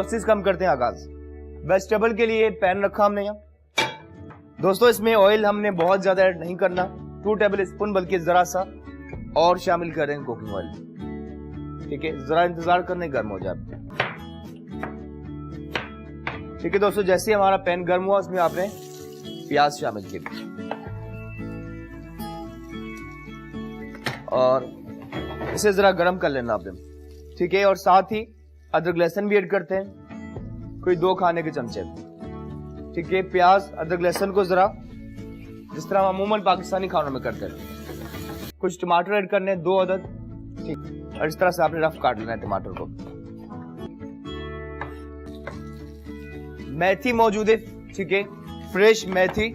Process का हम करते हैं आगाज। वेजिटेबल के लिए पैन रखा हमने यहाँ। दोस्तों इसमें ऑयल हमने बहुत ज्यादा ऐड नहीं करना, 2 टेबल स्पून बल्कि जरा सा और शामिल करें कुकिंग ऑयल। ठीक है, जरा इंतजार करने गर्म हो जाए। ठीक है दोस्तों, जैसे ही हमारा पैन गर्म हुआ उसमें आपने प्याज शामिल किए और इसे जरा गर्म कर लेना आपने। ठीक है, और साथ ही अदरक लहसुन भी ऐड करते हैं, कोई 2 खाने के चमचे। ठीक है, प्याज अदरक लहसुन को जरा जिस तरह हम अमूमन पाकिस्तानी खानों में करते हैं। कुछ टमाटर ऐड करने हैं, 2 अदद। ठीक, और इस तरह से आपने रफ काट लेना है टमाटर को। मेथी मौजूद है, ठीक है, फ्रेश मेथी।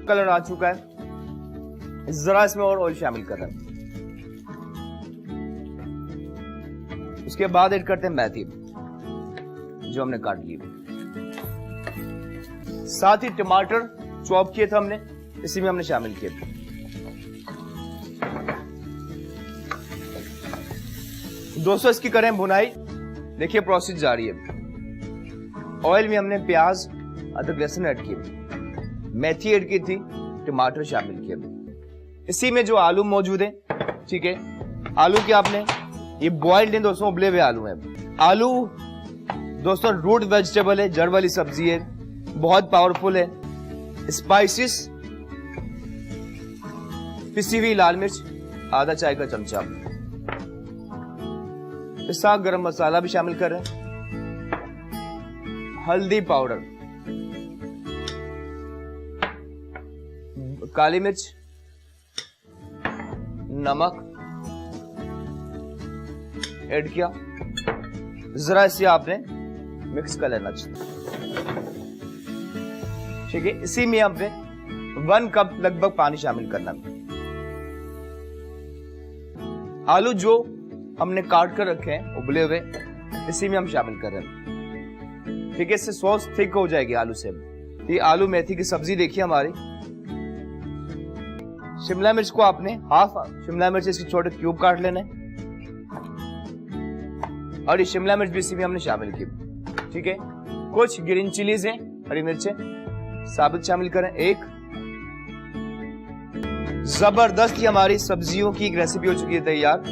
कलर आ चुका है, जरा इसमें और ऑयल शामिल कर रहे हैं। उसके बाद ऐड करते हैं मेथी जो हमने काट ली। साथ ही टमाटर चॉप किए थे हमने, इसी में हमने शामिल किए। दोस्तों इसकी करें भुनाई। देखिए प्रोसेस जारी है। ऑयल में हमने प्याज अदरक लहसुन ऐड किए, मेथी ऐड की थी, टमाटर शामिल किए। इसी में जो आलू मौजूद है, ठीक है, आलू के आपने ये बॉइल्ड है दोस्तों, उबले हुए आलू हैं। आलू दोस्तों रूट वेजिटेबल है, जड़ वाली सब्जी है, बहुत पावरफुल है। स्पाइसेस, पिसी हुई लाल मिर्च आधा चाय का चमचा, इस साथ गरम मसाला भी शामिल कर रहे हैं, हल्दी पाउडर, काली मिर्च, नमक ऐड किया। जरा इसे आपने मिक्स कर लेना चाहिए। ठीक है, इसी में आपने 1 कप लगभग पानी शामिल करना। आलू जो हमने काट कर रखे हैं उबले हुए, इसी में हम शामिल कर रहे हैं। ठीक है, इससे सॉस थिक हो जाएगी आलू से। ये आलू मेथी की सब्जी देखिए हमारी। शिमला मिर्च को आपने हाफ शिमला मिर्च इसके छोटे क्यूब काट लेने, और ये शिमला मिर्च भी इसी में हमने शामिल की। ठीक है, कुछ ग्रीन चिलीज हैं, हरी मिर्चें साबुत शामिल करें। एक जबरदस्त ही हमारी सब्जियों की एक रेसिपी हो चुकी है तैयार।